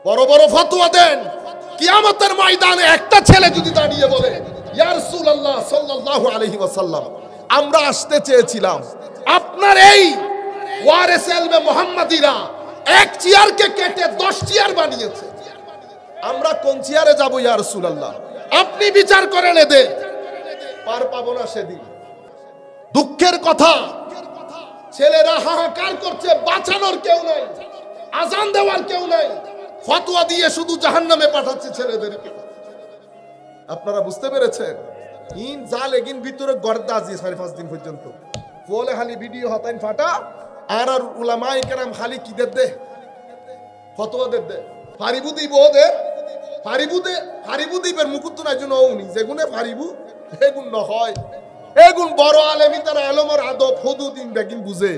বড় বড় ফতোয়া দেন, কিয়ামতের ময়দানে একটা ছেলে যদি দাঁড়িয়ে বলে ইয়া রাসূলুল্লাহ সাল্লাল্লাহু আলাইহি ওয়াসাল্লাম, আমরা আসতে চেয়েছিলাম, আপনার এই ওয়ারিস ইলমে মুহাম্মাদিরা এক চেয়ারকে কেটে 10 চেয়ার বানিয়েছে, আমরা কোন চেয়ারে যাব ইয়া রাসূলুল্লাহ? আপনি বিচার করেন। এদের পার পাবো না সেদিন। দুঃখের কথা, ছেলেরা হাহাকার করছে, বাঁচানোর কেউ নাই, আজান দেওয়ার কেউ নাই, ফতোয়া দিয়ে শুধু জাহান্নামে পাঠাচ্ছে ছেলেদেরকে। আপনারা বুঝতে পেরেছেন? ইন জাল এগিন ভিতরে গর্দাজি 5.5 দিন পর্যন্ত বলে খালি ভিডিও হতাইন ফাটা, আর উলামায়ে কেরাম খালি কি দে ফতোয়া দে ফারিবু দিব দে ফারিবু দিবের মুকুত নাই জন্য উনি যেগুনে ফারিবু এগুন নহয়, এগুন বড় আলেমি তারা আলমর আদব হুদুদিন বেগিন বুঝে,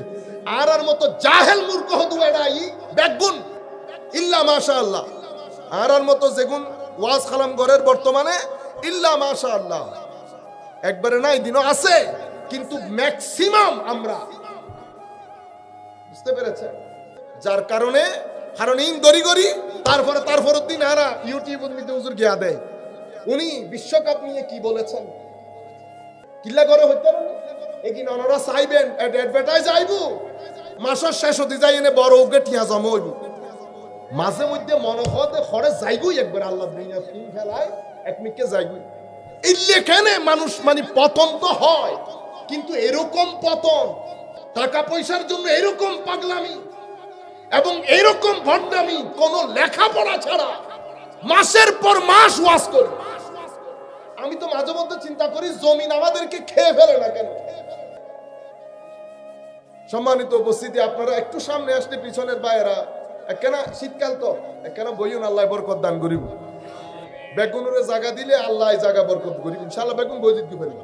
আর মতো জাহেল মূর্খ হদু এডাই বেগুন ইল্লা মাশাআল্লাহ, আর মতো যেগুন ওয়াজ খালাম ঘরের বর্তমানে ইল্লা মাশাআল্লাহ একবারে নাই দিনও আছে, কিন্তু ম্যাক্সিমাম আমরা বুঝতে পেরেছেন। যার কারণে ইন গরি গরি তারপর দিন আরা ইউটিউব নিতে হুজুর গিয়া দেয়, উনি বিশ্বকাপ নিয়ে কি বলেছেন, কিল্লা করে হইতে পারে এগিন অনরা চাইবেন অ্যাডভার্টাইজ আইবু, মাসের শেষ হতে যাই এনে বড় উগে টিয়া জমা হইব, মাঝে মধ্যে মনে হতে খরে যাইগুই একবার আল্লাহ দুনিয়া ফিল্ম খেলায় একমিকে যাইগুই। ইল্লে কেনে মানুষ মানে পতন তো হয়, কিন্তু এরকম পতন, টাকা পয়সার জন্য এরকম পাগলামি এবং এরকম ভণ্ডামি কোন লেখাপড়া ছাড়া মাসের পর মাস ওয়াজ করে। আমি তো মাঝে মধ্যে চিন্তা করি জমিন আমাদেরকে খেয়ে ফেলে না কেন। সম্মানিত উপস্থিতি, আপনারা একটু সামনে আসলে পিছনের বাইরা একখানা শীতকাল তো একখানা বইন, আল্লাহ বরকত দান করিব, বেগুনের জায়গা দিলে আল্লাহ জায়গা বরকত করিব ইনশাআল্লাহ, বেগুন বই দিতে পারি।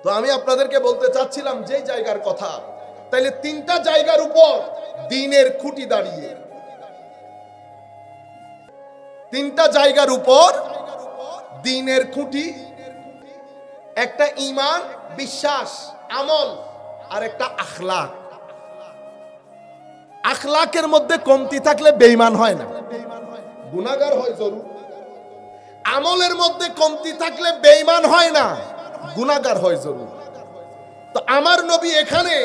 তো আমি আপনাদেরকে বলতে চাচ্ছিলাম যে জায়গার কথা, তাইলে 3টা জায়গার উপর দ্বীনের খুঁটি দাঁড়িয়ে, 3টা জায়গার উপর দ্বীনের খুঁটি, একটা ঈমান বিশ্বাস আমল, আর একটা আখলাক। আখলাকের মধ্যে কমতি থাকলে বেঈমান হয় না, গুনাহগার হয় জরুর। আমলের মধ্যে কমতি থাকলে বেঈমান হয় না, গুনাহগার হয় জরুর। তো আমার নবী এখানে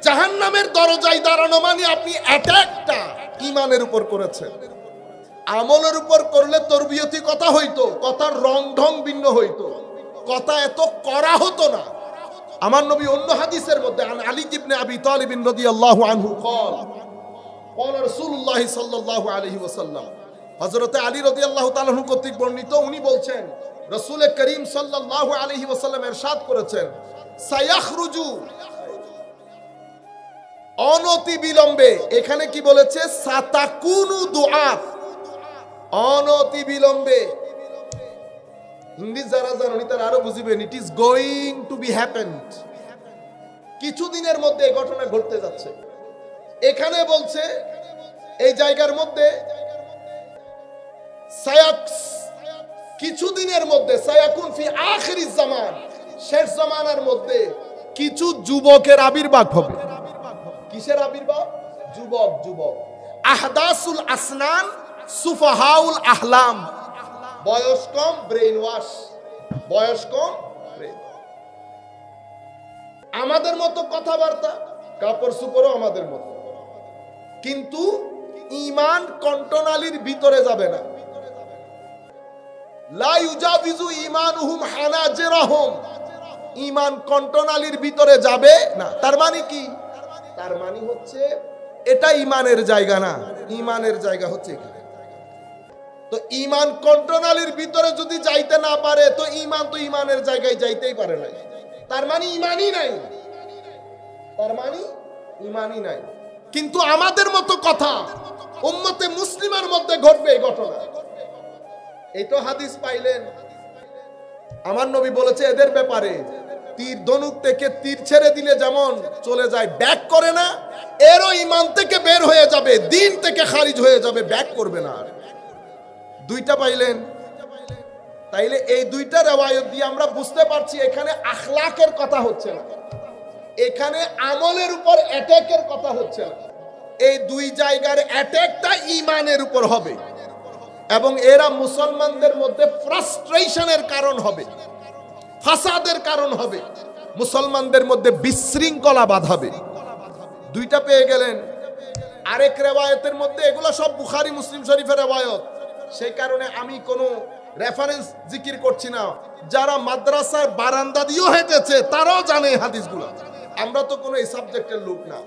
জাহান্নামের দরজায় দাঁড়ানো মানে আপনি অ্যাটাকটা ঈমানের উপর করেছেন। আমলের উপর করলে তরবিয়তি কথা হইতো, কথার রং ঢং ভিন্ন হইতো, কথা এত করা হতো না। আমার নবী অন্য হাদিসের মধ্যে আন আলী ইবনে আবি তালিব রাদিয়াল্লাহু আনহু قال قال رسول الله صلى الله عليه وسلم, হযরতে আলী রাদিয়াল্লাহু তাআলা আনহু কর্তৃক বর্ণিত, উনি বলছেন রাসূল করিম সাল্লাল্লাহু আলাইহি ওয়াসাল্লাম ইরশাদ করেছেন, সায়াখরুজু, অনতি বিলম্বে, এখানে কি বলেছে সাতাকুনু দুআত, অনতি বিলম্বে। হিন্দি যারা জানেন তারা আরো বুঝবেন, it is going to B happened, কিছুদিনের মধ্যে এই ঘটনা ঘটতে যাচ্ছে। এখানে বলছে এই জায়গার মধ্যে কিছুদিনের মধ্যে, সায়াকুন ফি আখিরিজ জামান, শেষ জামানার মধ্যে কিছু যুবকের আবির্ভাব হবে। কিসের আবির্ভাব? যুবক। আহদাসুল আসনান সুফাহাউল আহলাম, বয়স কম ব্রেইন ওয়াশ, বয়স কম ব্রেইন। আমাদের মতো কথাবার্তা, কাপড় সুপরও আমাদের মতো, কিন্তু ঈমান কন্টনালির ভিতরে যাবে না। লা ইউজাবিজু ঈমানুহুম হানাজিরাহুম, ঈমান কন্টনালির ভিতরে যাবে না। তার মানে কি? তার মানে হচ্ছে এটা ঈমানের জায়গা না, ঈমানের জায়গা হচ্ছে এখানে। তো ঈমান কন্টনালির ভিতরে যদি যাইতে না পারে, তো ঈমান তো ঈমানের জায়গায় যাইতেই পারে না। তার মানে ঈমানই নাই, তার মানে ঈমানই নাই। কিন্তু আমাদের মতো কথা উম্মতে মুসলিমের মধ্যে ঘটবে এই ঘটনা। এই তো হাদিস পাইলেন, আমার নবী বলেছে এদের ব্যাপারে, তীর ধনুক থেকে তীর ছেড়ে দিলে যেমন চলে যায়, ব্যাক করে না, এরও ঈমান থেকে বের হয়ে যাবে, দিন থেকে খারিজ হয়ে যাবে, ব্যাক করবে না। আর 2টা পাইলেন। তাইলে এই 2টা রিওয়ায়াত দিয়ে আমরা বুঝতে পারছি এখানে আখলাকের কথা হচ্ছে না, এখানে আমলের উপর অ্যাটাকের কথা হচ্ছে না। এই দুই জায়গার অ্যাটাকটা ঈমানের উপর হবে এবং এরা মুসলমানদের মধ্যে ফ্রাস্ট্রেশনের কারণ হবে, ফাসাদের কারণ হবে, মুসলমানদের মধ্যে বিশৃঙ্খলা বাঁধাবে। দুইটা পেয়ে গেলেন। আরেক রেওয়ায়তের মধ্যে, এগুলো সব বুখারী মুসলিম শরীফের রেওয়ায়ত, সেই কারণে আমি কোনো রেফারেন্স জিকির করছি না। যারা মাদ্রাসার বারান্দা দিয়েও হেঁটেছে তারাও জানে হাদিসগুলো, আমরা তো কোনো এই সাবজেক্টের লোক না।